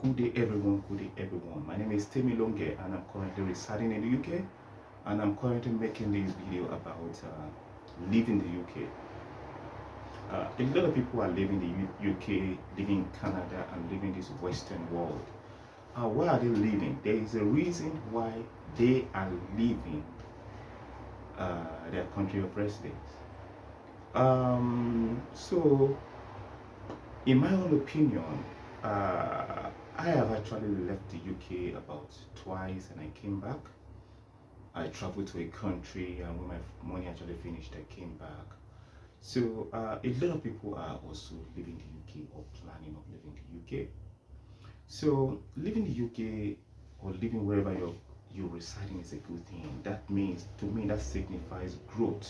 Good day, everyone. Good day, everyone. My name is Temi Longe, and I'm currently residing in the UK. And I'm currently making this video about living the UK. A lot of people are living the UK, living in Canada, and living this Western world. Why are they living? There is a reason why they are leaving their country of residence. So, in my own opinion, I have actually left the UK about twice, and I came back. I traveled to a country, and when my money actually finished, I came back. So a lot of people are also leaving the UK or planning of leaving the UK. So leaving the UK or living wherever you're residing is a good thing. That means, to me, that signifies growth.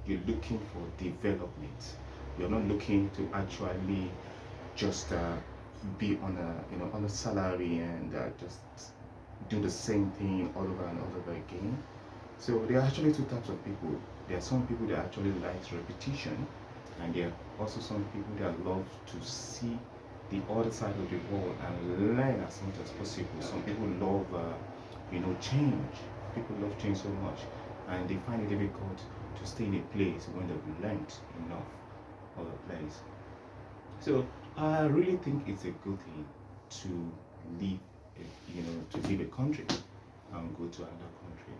You're looking for development. You're not looking to actually just be on a salary and just do the same thing all over and all over again. So there are actually two types of people. There are some people that actually like repetition, and there are also some people that love to see the other side of the world and learn as much as possible. Some people love, change. People love change so much, and they find it difficult to stay in a place when they've learned enough of the place. So I really think it's a good thing to leave, to leave a country and go to another country.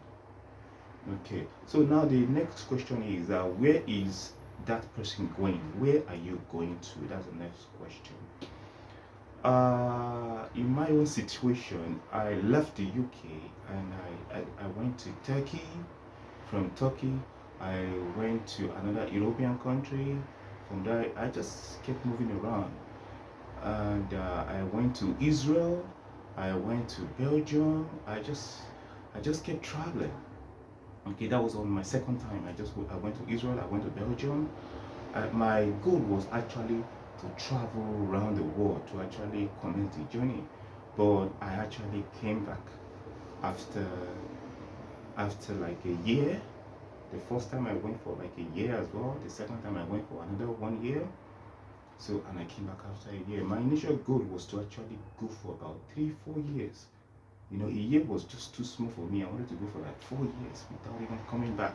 Okay, so now the next question is where is that person going? Where are you going to? That's the next question. In my own situation, I left the UK and I went to Turkey. From Turkey, I went to another European country. From there, I just kept moving around. And I went to Israel. I went to Belgium. I just kept traveling. Okay, that was on my second time. I went to Israel. I went to Belgium. My goal was actually to travel around the world to actually commence the journey, but I actually came back after like a year. The first time I went for like a year as well. The second time I went for another 1 year. So, and I came back after a year. My initial goal was to actually go for about 3-4 years. A year was just too small for me. I wanted to go for like 4 years without even coming back.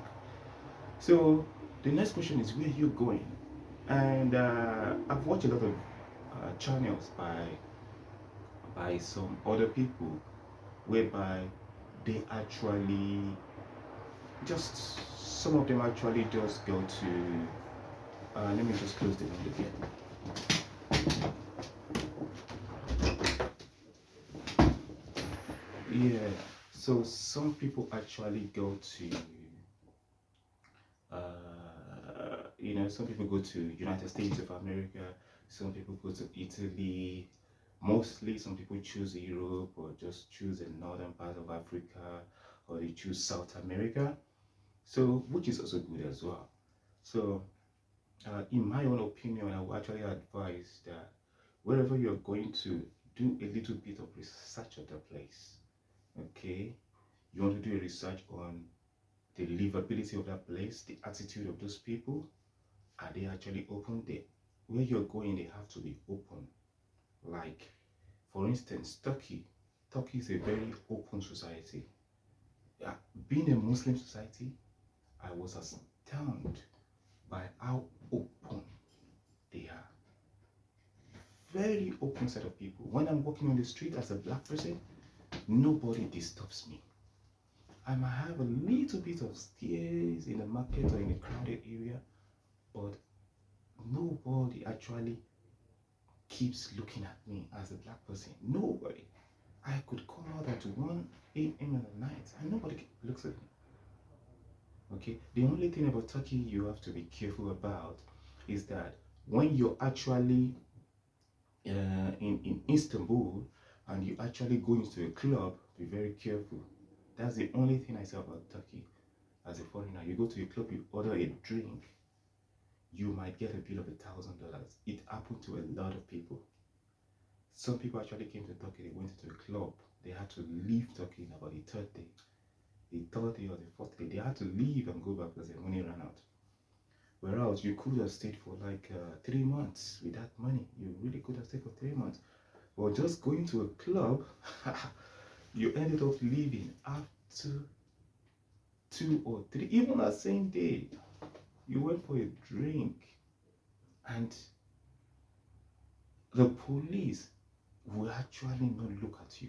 So the next question is, where are you going? And I've watched a lot of channels by some other people, whereby they actually just some of them actually just go to. Let me just close the window here. Yeah. So some people actually go to some people go to United States of America, some people go to Italy, mostly some people choose Europe or just choose the northern part of Africa, or they choose South America, so which is also good as well. So in my own opinion, I would actually advise that wherever you're going to, do a little bit of research of the place. Okay, you want to do a research on the livability of that place, the attitude of those people. Are they actually open? Where you're going, they have to be open. Like, for instance, Turkey. Turkey is a very open society. Yeah, being a Muslim society, I was astounded by how open they are. Very open set of people. When I'm walking on the street as a black person, nobody disturbs me. I might have a little bit of stairs in the market or in a crowded area, but nobody actually keeps looking at me as a black person. Nobody. I could come out at 1 a.m. in the night and nobody looks at me. Okay, the only thing about Turkey you have to be careful about is that when you're actually in Istanbul and you actually go into a club, be very careful. That's the only thing I say about Turkey. As a foreigner, you go to a club, you order a drink, you might get a bill of $1,000. It happened to a lot of people. Some people actually came to Turkey, they went into a club, they had to leave Turkey in about the third day. The third day or the fourth day, they had to leave and go back because their money ran out. Whereas you could have stayed for like 3 months with that money. You really could have stayed for 3 months. or just going to a club, you ended up leaving after 2 or 3, even that same day. You went for a drink, and the police will actually not look at you.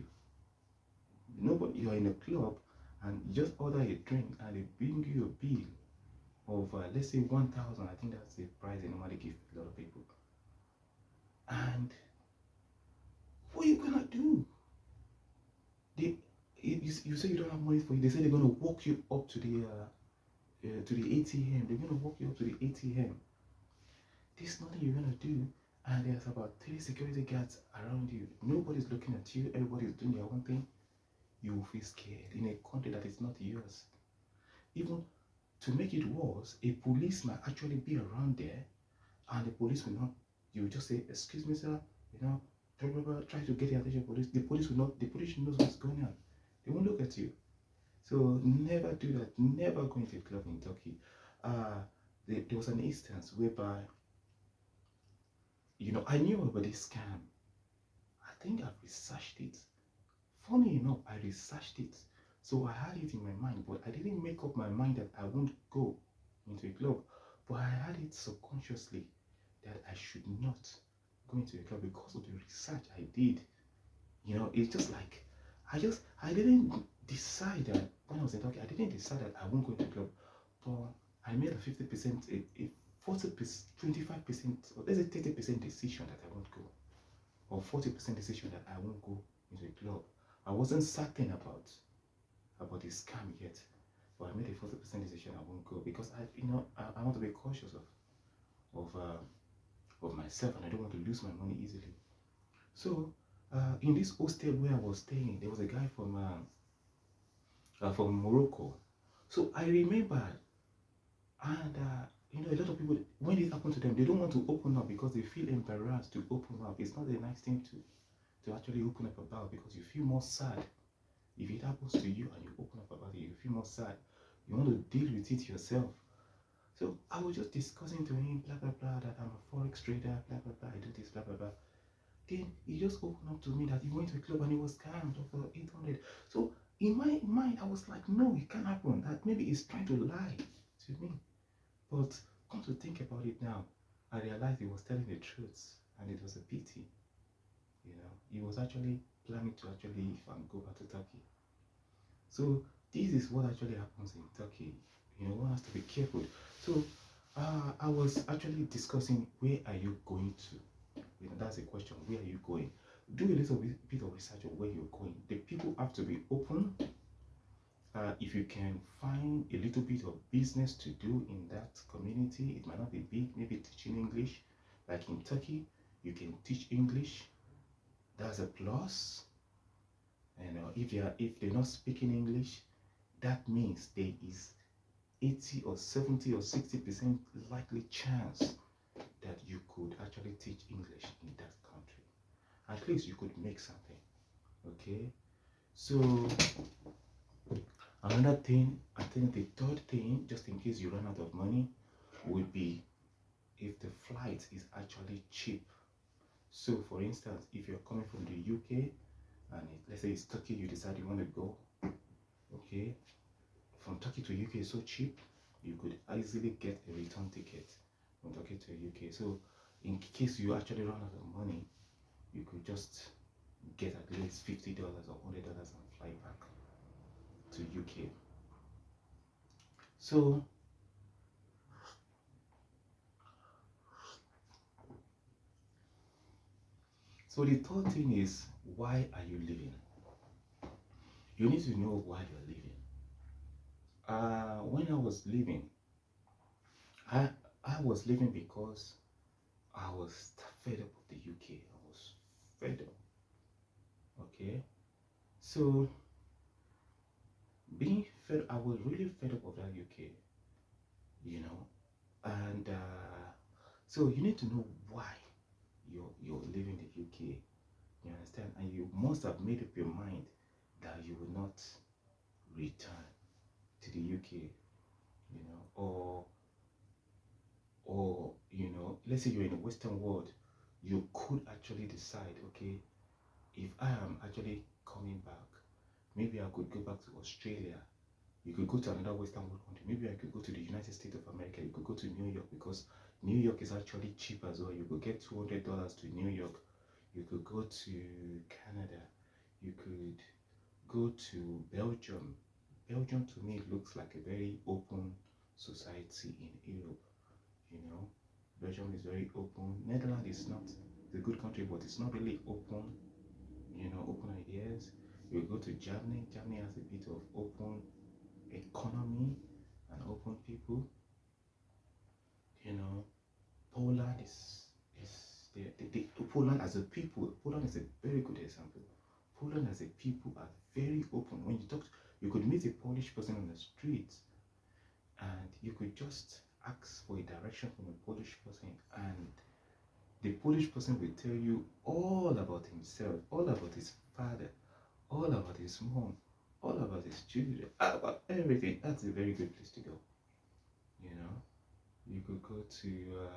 Nobody, you're in a club and you just order a drink and they bring you a bill of let's say 1,000. I think that's the price they normally give a lot of people. And what are you gonna do? They, you say you don't have money for it. They say they're gonna walk you up to the ATM. They're gonna walk you up to the ATM. There's nothing you're gonna do, and there's about 3 security guards around you. Nobody's looking at you. Everybody's doing their own thing. You will feel scared in a country that is not yours. Even to make it worse, a police might actually be around there, and the police will not. You will just say, "Excuse me, sir," you know, try to get the attention of police. The police will not. The police knows what's going on. They won't look at you. So never do that. Never go into a club in Turkey. There was an instance whereby, I knew about this scam. I think I've researched it. Funny enough, I researched it. So I had it in my mind, but I didn't make up my mind that I won't go into a club. But I had it subconsciously that I should not go into a club because of the research I did. It's just like I didn't decide that when I was in Turkey, I didn't decide that I won't go to the club. But I made a 50%, a 40%, 25%, or let's say 30% decision that I won't go, or 40% decision that I won't go into a club. I wasn't certain about the scam yet, but I made a 40% decision I won't go because I want to be cautious of myself, and I don't want to lose my money easily. So in this hostel where I was staying, there was a guy from Morocco. So I remember, and a lot of people, when it happened to them, they don't want to open up because they feel embarrassed to open up. It's not a nice thing to actually open up about, because you feel more sad. If it happens to you and you open up about it, you feel more sad. You want to deal with it yourself. So I was just discussing to him, blah blah blah, that I'm a forex trader, blah blah blah, I do this, blah blah blah. Then he just opened up to me that he went to a club and he was scammed for 800. So in my mind, I was like, no, it can't happen. That maybe he's trying to lie to me. But come to think about it now, I realized he was telling the truth, and it was a pity. He was actually planning to actually leave and go back to Turkey. So this is what actually happens in Turkey. One has to be careful. So I was actually discussing, where are you going to? That's a question. Where are you going? Do a little bit of research on where you're going. The people have to be open. If you can find a little bit of business to do in that community, it might not be big, maybe teaching English. Like in Turkey, you can teach English. That's a plus. And if they're not speaking English, that means there is 80 or 70 or 60% likely chance that you could actually teach English in that country. At least you could make something. Okay, so another thing, I think the third thing, just in case you run out of money, would be if the flight is actually cheap. So for instance, if you're coming from the UK and let's say it's Turkey, you decide you want to go, okay, from Turkey to UK is so cheap, you could easily get a return ticket from Turkey to UK. So in case you actually run out of money, you could just get at least $50 or $100 and fly back to UK. So the third thing is, why are you living? You need to know why you're living. When I was living, I was living because I was fed up with the UK. I was fed up. Okay, so being fed, I was really fed up of that UK. And so you need to know why you're living the UK. You understand? And you must have made up your mind that you will not return to the UK, or let's say you're in the Western world, you could actually decide, okay, if I am actually coming back, maybe I could go back to Australia. You could go to another Western world country. Maybe I could go to the United States of America. You could go to New York because New York is actually cheap as well. You could get $200 to New York. You could go to Canada. You could go to Belgium. Belgium to me looks like a very open society in Europe. You know, Belgium is very open. Netherlands is not. It's a good country, but it's not really open. You know, open ideas. You go to Germany. Germany has a bit of open economy and open people. You know, Poland is Poland as a people. Poland is a very good example. Poland as a people are very open. When you talk, you could meet a Polish person on the street, and you could just ask for a direction from a Polish person, and the Polish person will tell you all about himself, all about his father, all about his mom, all about his children, about everything. That's a very good place to go. You know, you could go to,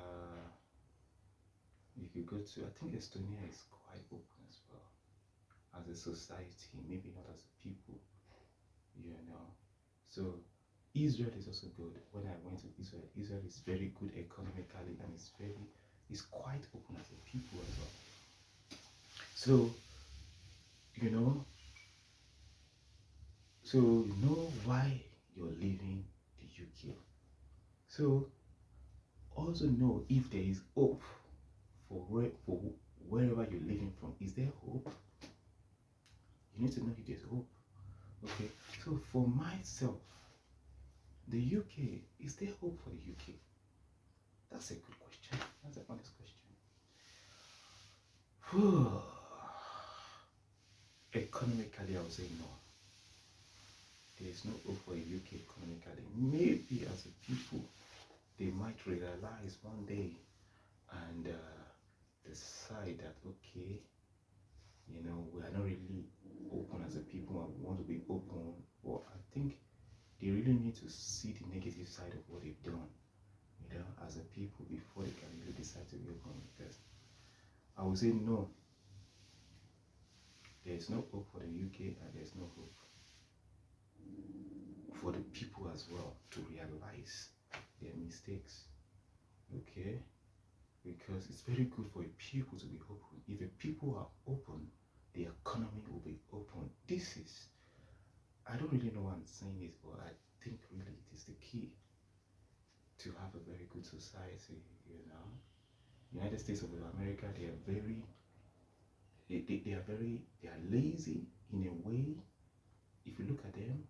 I think Estonia is quite open as well as a society, maybe not as a people. You know, so Israel is also good. When I went to Israel, Israel is very good economically and it's quite open as a people as well. So you know, you know why you're leaving the UK. So also know if there is hope for wherever you're living from. Is there hope? You need to know if there's hope. Okay. So for myself, the UK, is there hope for the UK? That's a good question. That's an honest question. Economically, I would say no. There is no hope for the UK economically. Maybe as a people, they might realize one day and decide that, okay, you know, we are not really open as a people and we want to be open. But I think they really need to see the negative side of what they've done, you know, as a people before they can really decide to be open. Because I would say no. There is no hope for the UK and there is no hope for the people as well to realize their mistakes. Okay? Because it's very good for a people to be open. If the people are open, the economy will be open. This is, I don't really know why I'm saying this, but I think really it is the key to have a very good society, you know. United States of America, they are very, they are lazy in a way. If you look at them,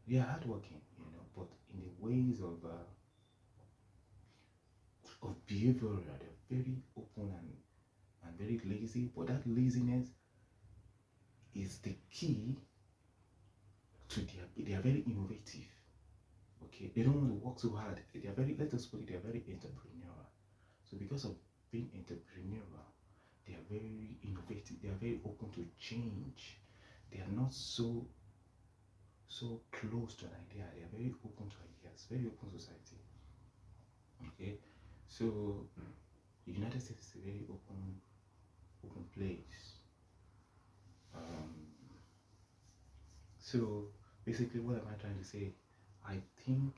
they are hardworking, you know, but in the ways of behavior, they're very open and very lazy. But that laziness is the key to they are very innovative. Okay, they don't want to work so hard. They are very, let us put it, they are very entrepreneurial. So because of being entrepreneurial, they are very innovative. They are very open to change. They are not so close to an idea. They are very open to ideas. Very open society. Okay, so the United States is a very open place. So basically, what am I trying to say? I think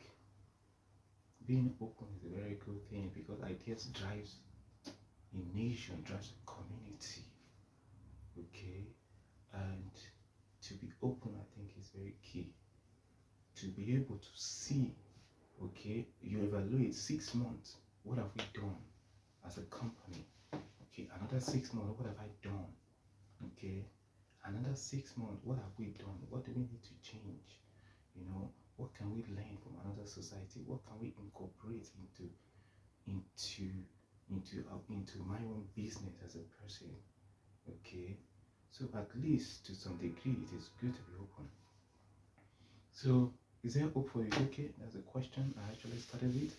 being open is a very good thing because ideas drives a nation, drives a community. Okay, and to be open, I think, is very key. To be able to see, okay, you evaluate 6 months. What have we done as a company? Okay, another 6 months. What have I done? Okay, another 6 months. What have we done? What do we need to change? You know, what can we learn from another society? What can we incorporate into my own business as a person? Okay, so at least to some degree, it is good to be open. So, is there hope for the UK? That's a question I actually started with.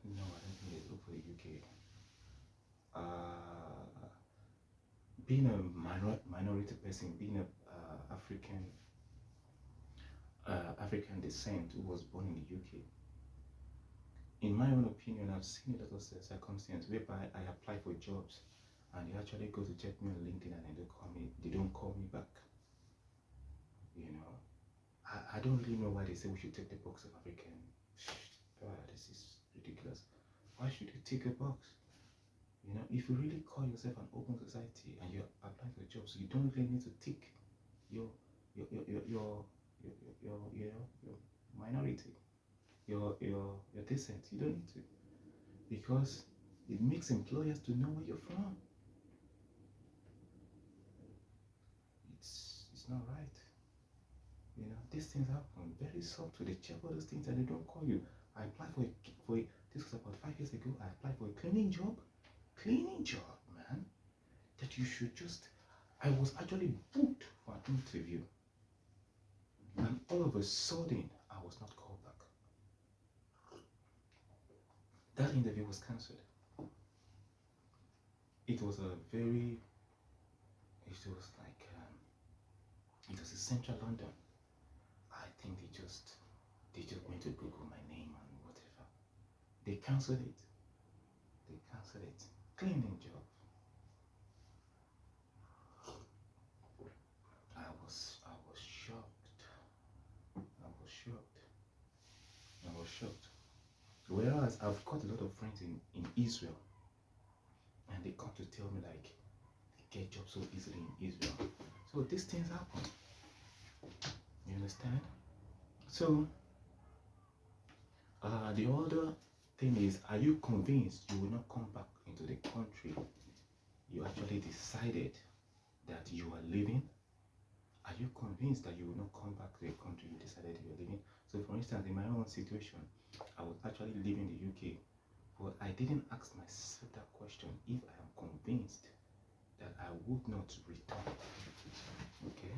No, I don't think there's hope for the UK. Being a minority person, being a African descent who was born in the UK, in my own opinion, I've seen a lot of circumstances whereby I apply for jobs and they actually go to check me on LinkedIn and they don't call me back. You know, I don't really know why they say we should take the box of African. This is ridiculous. Why should you take a box? You know, if you really call yourself an open society and you're applying for jobs, you don't really need to tick your your your your your your minority, your descent. You don't need to, because it makes employers to know where you're from. It's not right. You know, these things happen very subtle. They check all those things and they don't call you. I applied for a this was about 5 years ago. I applied for a cleaning job, man. That you should just. I was actually booked for an interview, and all of a sudden I was not called back. That interview was cancelled. It was a very. It was like. It was in central London. I think they just went to Google my name and whatever. They cancelled it. Cleaning job. I was shocked. I was shocked. Whereas I've got a lot of friends in Israel, and they come to tell me like they get jobs so easily in Israel. So these things happen. You understand? So the other thing is, are you convinced you will not come back into the country you actually decided that you are leaving? Are you convinced that you will not come back to the country you decided you are leaving? So for instance, in my own situation, I was actually leaving the UK, but I didn't ask myself that question, if I am convinced that I would not return. Okay?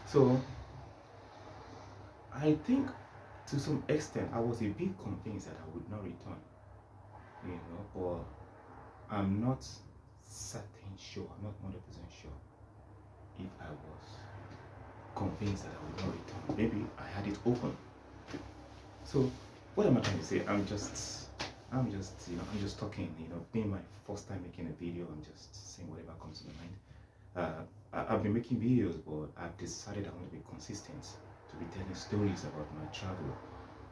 So I think to some extent I was a bit convinced that I would not return, you know, but I'm not certain sure, I'm not 100% sure if I was convinced that I would not return. Maybe I had it open. So what am I trying to say? I'm just talking, you know, being my first time making a video, I'm just saying whatever comes to my mind. I've been making videos, but I've decided I want to be consistent, to be telling stories about my travel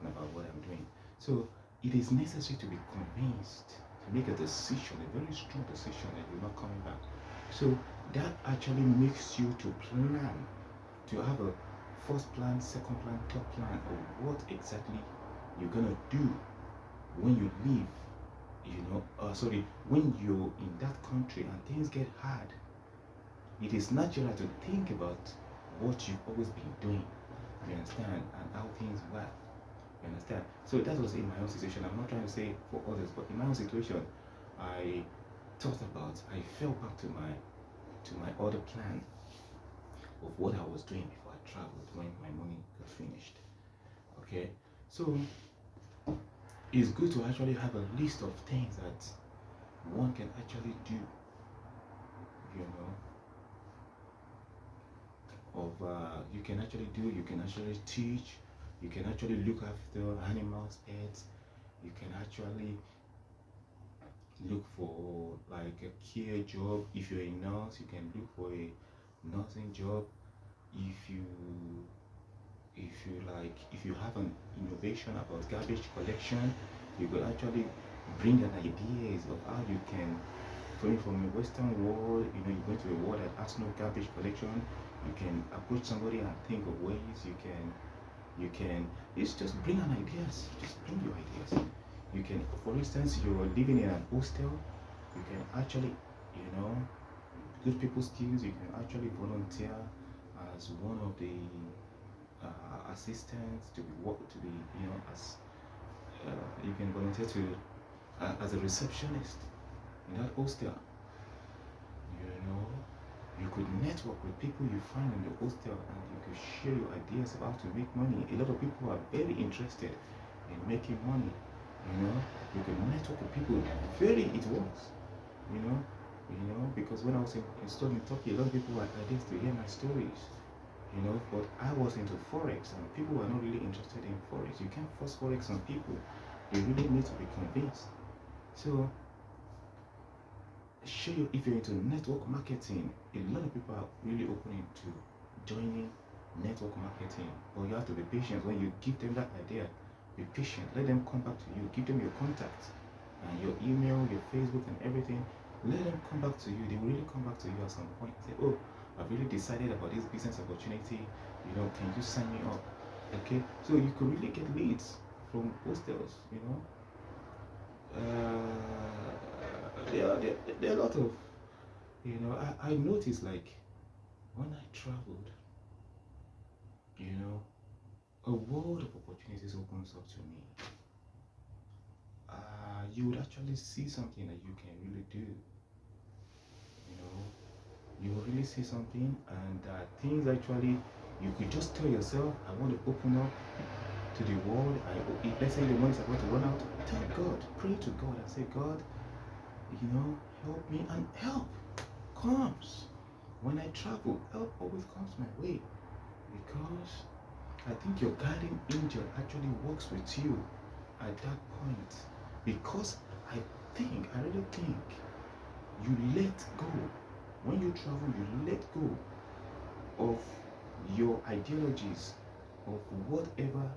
and about what I'm doing. So it is necessary to be convinced, to make a decision, a very strong decision that you're not coming back. So that actually makes you to plan, to have a first plan, second plan, third plan of what exactly you're gonna do when you leave, you know, when you're in that country and things get hard. It is natural to think about what you've always been doing, you understand, and how things work, you understand. So that was in my own situation. I'm not trying to say for others, but in my own situation, I fell back to my other plan of what I was doing before I traveled when my money got finished. Okay, so it's good to actually have a list of things that one can actually do, you know, you can actually teach, you can actually look after animals, pets, you can actually look for like a care job. If you're a nurse, you can look for a nursing job. If you have an innovation about garbage collection, you could actually bring an ideas of how you can, from a Western world, you know, you go to a world that has no garbage collection. You can approach somebody and think of ways you can it's just bring an ideas, just bring your ideas. You can, for instance, you're living in an hostel, you can actually, you know, good people skills, you can actually volunteer as one of the assistants, to be, you know, as you can volunteer to as a receptionist in that hostel. You know, you could network with people you find in the hostel, and you could share your ideas about how to make money. A lot of people are very interested in making money. You know, you can network with people. It works. You know, Because when I was in studying in Turkey, a lot of people were ideas to hear my stories, but I was into Forex and people were not really interested in Forex. You can't force Forex on people. They really need to be convinced. So, show you if you're into network marketing, a lot of people are really open to joining network marketing, but you have to be patient. When you give them that idea, be patient, let them come back to you, give them your contact and your email, your Facebook and everything. Let them come back to you. They will really come back to you at some point. Say, oh, I've really decided about this business opportunity, can you sign me up? Okay, so you could really get leads from hostels. There are a lot of, I noticed, like, when I traveled, a world of opportunities opens up to me. You would actually see something that you can really do. You will really see something, and things actually, you could just tell yourself, I want to open up to the world. Let's say the money is about to run out. Tell God, pray to God and say, God, help me, and help comes. When I travel, help always comes my way, because I think your guardian angel actually works with you at that point, because I really think you let go. When you travel, you let go of your ideologies, of whatever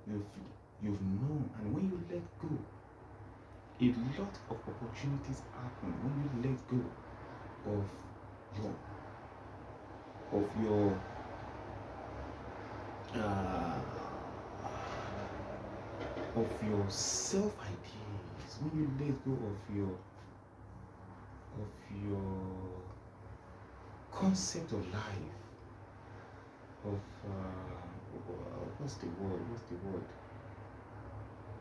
you've known, and when you let go, a lot of opportunities happen when you let go of your self ideas, when you let go of your concept of life, of what's the word?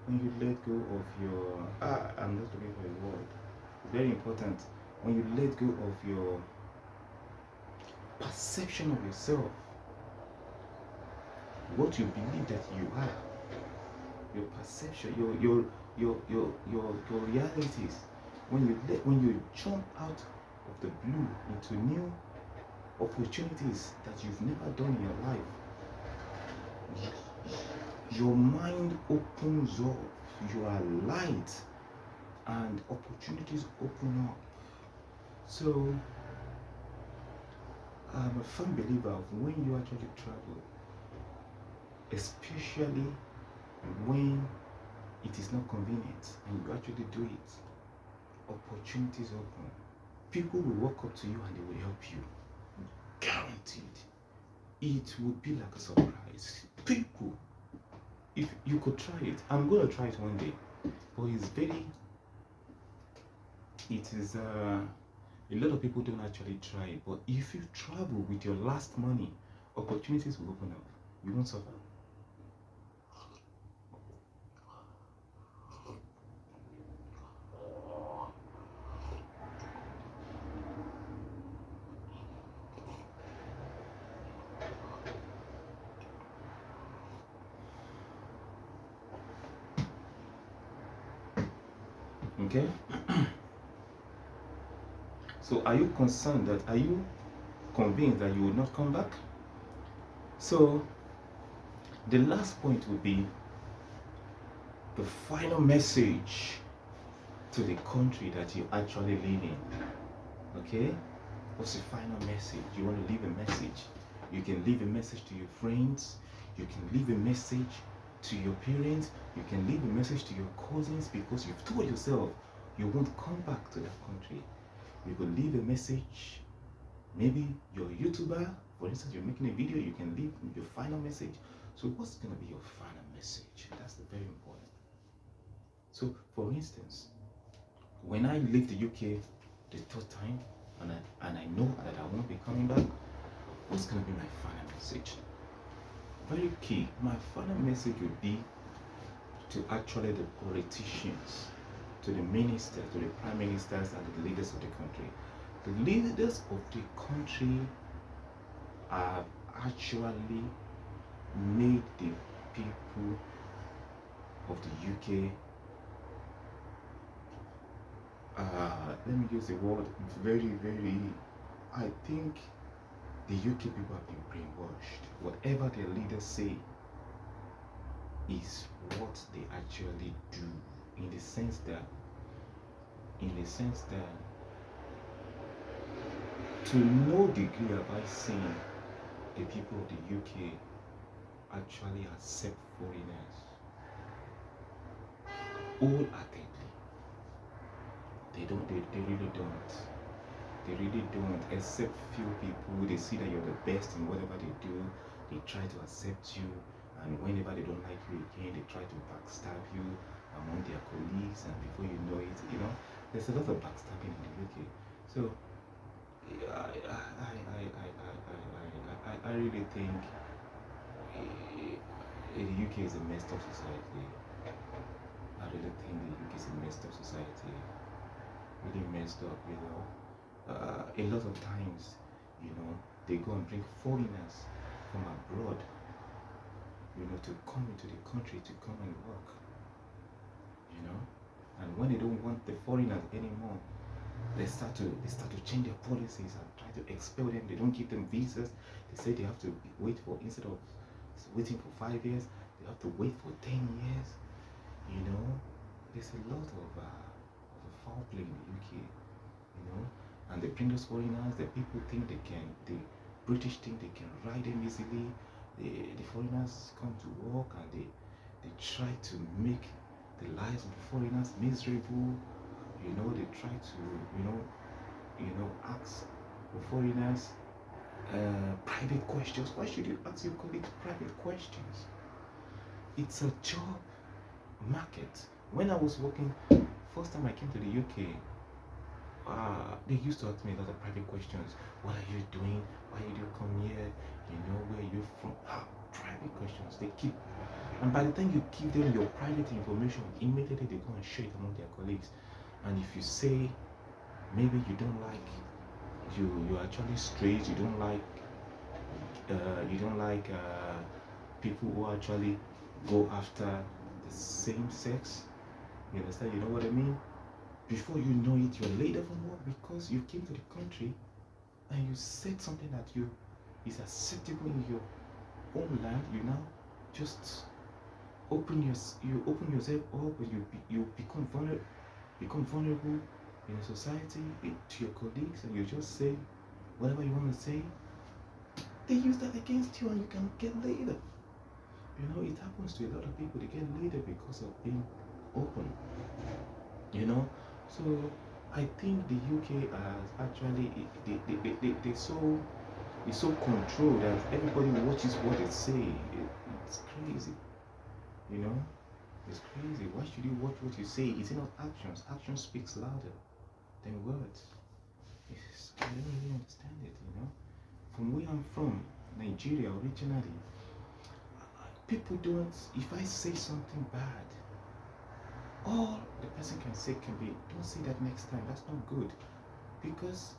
When you let go of your I'm not looking for a word. It's very important. When you let go of your perception of yourself, what you believe that you are, your perception, your realities. When you jump out of the blue into new opportunities that you've never done in your life, your mind opens up, you are light, and opportunities open up. So I'm a firm believer of when you actually travel, especially when it is not convenient and you actually do it, opportunities open. People will walk up to you and they will help you. Guaranteed. It will be like a surprise. People, if you could try it, I'm going to try it one day, but a lot of people don't actually try it. But if you travel with your last money, opportunities will open up. You won't suffer. Okay? So are you concerned are you convinced that you will not come back? So the last point would be the final message to the country that you actually live in. Okay? What's the final message? You want to leave a message. You can leave a message to your friends. You can leave a message to your parents. You can leave a message to your cousins, because you've told yourself you won't come back to that country. You could leave a message. Maybe you're a YouTuber, for instance, you're making a video, you can leave your final message. So what's going to be your final message? That's very important. So for instance, when I leave the UK the third time, and I know that I won't be coming back, what's going to be my final message? Very key. My final message would be to actually the politicians, to the ministers, to the prime ministers, and the leaders of the country. The leaders of the country have actually made the people of the UK let me use the word very, very, I think the UK people have been brainwashed. Whatever their leaders say is what they actually do, in the sense that, to no degree have I seen the people of the UK actually accept foreigners wholeheartedly. They really don't. They really don't, except few people. They see that you're the best in whatever they do. They try to accept you, and whenever they don't like you again, they try to backstab you among their colleagues, and before you know it, there's a lot of backstabbing in the UK. So I really think the UK is a messed up society. I really think the UK is a messed up society. Really messed up, a lot of times, they go and bring foreigners from abroad, to come into the country to come and work, and when they don't want the foreigners anymore, they start to change their policies and try to expel them. They don't give them visas. They say they have to wait for, instead of waiting for 5 years, they have to wait for 10 years. There's a lot of foul play in the UK, and they bring those foreigners. The people think the British think they can ride them easily. The foreigners come to work, and they try to make the lives of the foreigners miserable. They try to ask the foreigners private questions. Why should you ask your colleagues private questions? It's a job market. When I was working, first time I came to the UK, they used to ask me a lot of private questions. What are you doing? Why did you come here? Where are you from? Private questions they keep. And by the time you give them your private information, immediately they go and share it among their colleagues. And if you say maybe you don't like, you're actually straight, you don't like people who actually go after the same sex, you understand? You know what I mean? Before you know it, you're laid off from work because you came to the country and you said something that is acceptable in your own land. You now just open yourself up, and you become vulnerable in a society, to your colleagues, and you just say whatever you want to say. They use that against you, and you can get laid off. It happens to a lot of people. They get laid off because of being open. So I think the UK has actually, they're so controlled that everybody watches what they say. It's crazy. It's crazy. Why should you watch what you say? It's not actions. Action speaks louder than words. I don't really understand it. From where I'm from, Nigeria originally, people don't. If I say something bad, all the person can say can be, don't say that next time. That's not good. Because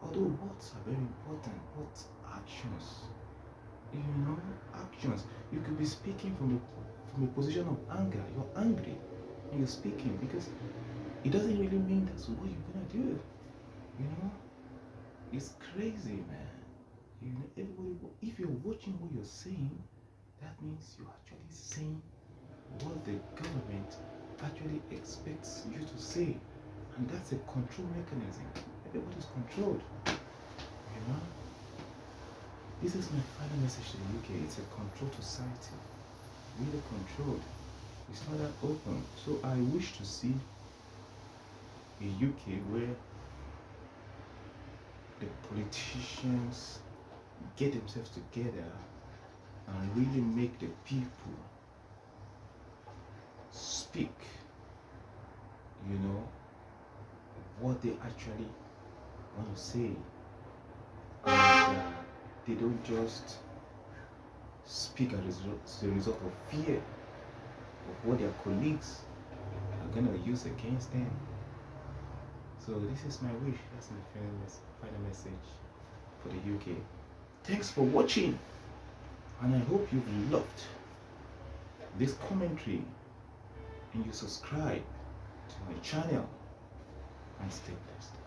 although words are very important, but actions, actions. You could be speaking from a position of anger. You're angry and you're speaking, because it doesn't really mean that's what you're gonna do. It's crazy, man. Everybody, if you're watching what you're saying, that means you're actually saying what the government actually expects you to say, and that's a control mechanism. Everybody's controlled. This is my final message to the UK. It's a controlled society, really controlled. It's not that open. So I wish to see a UK where the politicians get themselves together and really make the people speak, what they actually want to say. And they don't just speak as a result of fear of what their colleagues are going to use against them. So this is my wish. That's my final message for the UK. Thanks for watching, and I hope you've loved this commentary and you subscribe to my channel. and stay blessed.